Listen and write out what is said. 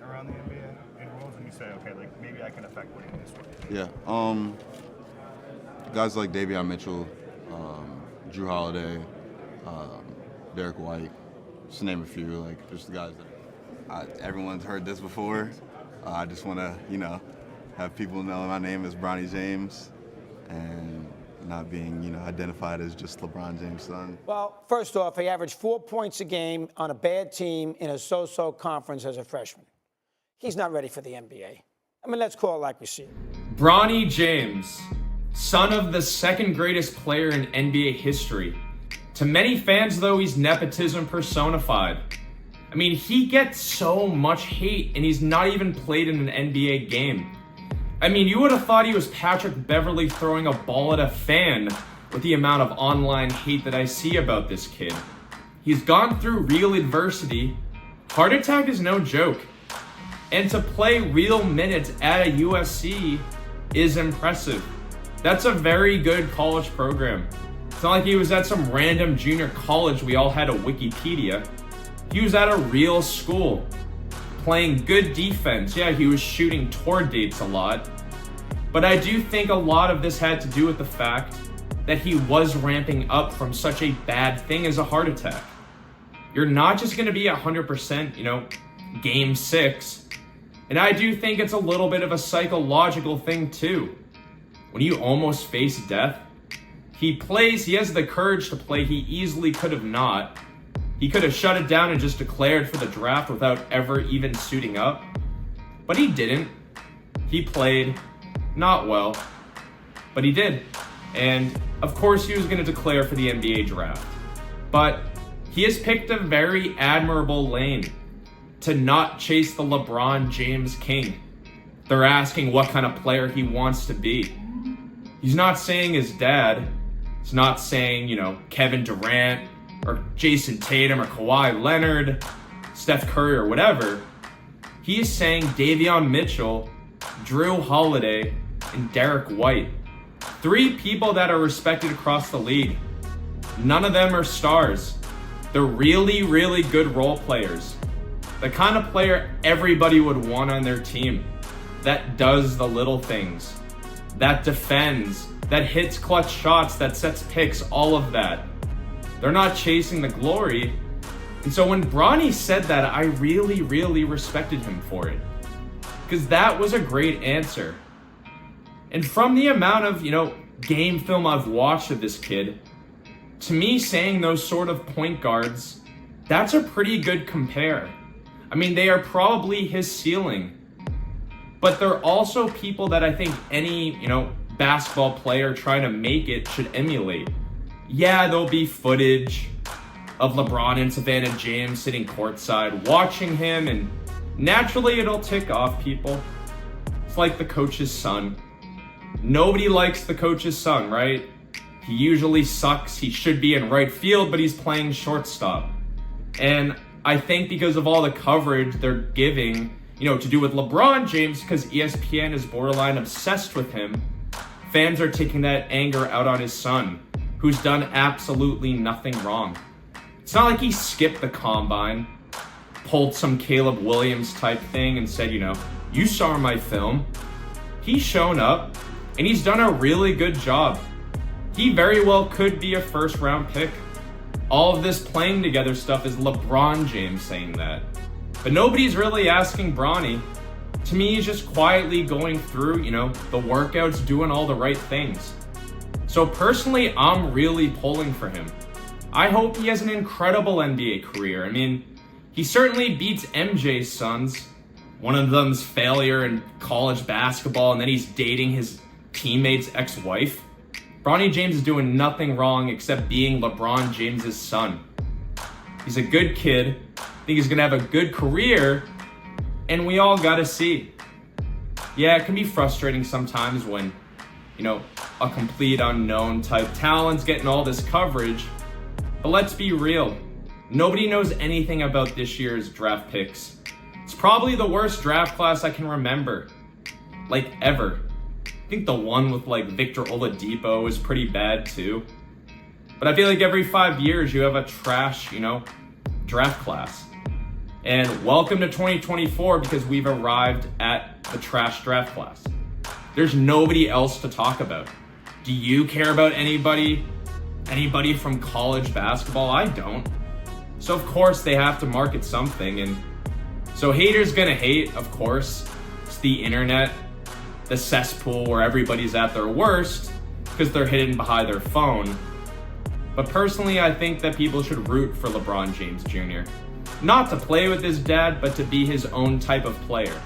around the NBA in rules, and you say, okay, like maybe I can affect winning this one? Yeah. Guys like Davion Mitchell, Drew Holiday, Derek White, just to name a few. Like, just the guys that everyone's heard this before. I just want to, have people know my name is Bronny James, and not being, identified as just LeBron James' son. Well, first off, he averaged 4 points a game on a bad team in a so-so conference as a freshman. He's not ready for the NBA. I mean, let's call it like we see it. Bronny James, son of the second greatest player in NBA history. To many fans, though, he's nepotism personified. I mean, he gets so much hate, and he's not even played in an NBA game. I mean, you would have thought he was Patrick Beverley throwing a ball at a fan with the amount of online hate that I see about this kid. He's gone through real adversity. Heart attack is no joke. And to play real minutes at a USC is impressive. That's a very good college program. It's not like he was at some random junior college we all had a Wikipedia. He was at a real school, playing good defense. Yeah, he was shooting tour dates a lot. But I do think a lot of this had to do with the fact that he was ramping up from such a bad thing as a heart attack. You're not just going to be 100%, game 6. And I do think it's a little bit of a psychological thing too. When you almost face death, he plays, he has the courage to play. He easily could have not. He could have shut it down and just declared for the draft without ever even suiting up. But he didn't. He played, not well, but he did. And of course he was going to declare for the NBA draft. But he has picked a very admirable lane to not chase the LeBron James king. They're asking what kind of player he wants to be. He's not saying his dad. He's not saying, Kevin Durant or Jason Tatum or Kawhi Leonard, Steph Curry or whatever. He is saying Davion Mitchell, Drew Holiday, and Derek White. 3 people that are respected across the league. None of them are stars. They're really, really good role players. The kind of player everybody would want on their team. That does the little things. That defends. That hits clutch shots. That sets picks. All of that. They're not chasing the glory. And so when Bronny said that, I really, really respected him for it. Because that was a great answer. And from the amount of, game film I've watched of this kid, to me saying those sort of point guards, that's a pretty good compare. I mean, they are probably his ceiling. But they're also people that I think any, basketball player trying to make it should emulate. Yeah, there'll be footage of LeBron and Savannah James sitting courtside watching him, and naturally it'll tick off people. It's like the coach's son. Nobody likes the coach's son, right? He usually sucks. He should be in right field, but he's playing shortstop. And I think because of all the coverage they're giving, to do with LeBron James, because ESPN is borderline obsessed with him, fans are taking that anger out on his son, who's done absolutely nothing wrong. It's not like he skipped the combine, pulled some Caleb Williams type thing and said, you saw my film. He's shown up, and he's done a really good job. He very well could be a first-round pick. All of this playing together stuff is LeBron James saying that. But nobody's really asking Bronny. To me, he's just quietly going through, the workouts, doing all the right things. So personally, I'm really pulling for him. I hope he has an incredible NBA career. I mean, he certainly beats MJ's sons. One of them's failure in college basketball, and then he's dating his teammate's ex-wife. Bronny James is doing nothing wrong except being LeBron James's son. He's a good kid. I think he's going to have a good career, and we all got to see. Yeah, it can be frustrating sometimes when, a complete unknown type talent's getting all this coverage. But let's be real. Nobody knows anything about this year's draft picks. It's probably the worst draft class I can remember. Ever. I think the one with Victor Oladipo is pretty bad too. But I feel like every 5 years you have a trash, draft class. And welcome to 2024 because we've arrived at the trash draft class. There's nobody else to talk about. Do you care about anybody from college basketball? I don't. So of course they have to market something, and so haters gonna hate, of course. It's the internet, the cesspool where everybody's at their worst because they're hidden behind their phone. But personally, I think that people should root for LeBron James Jr. Not to play with his dad, but to be his own type of player.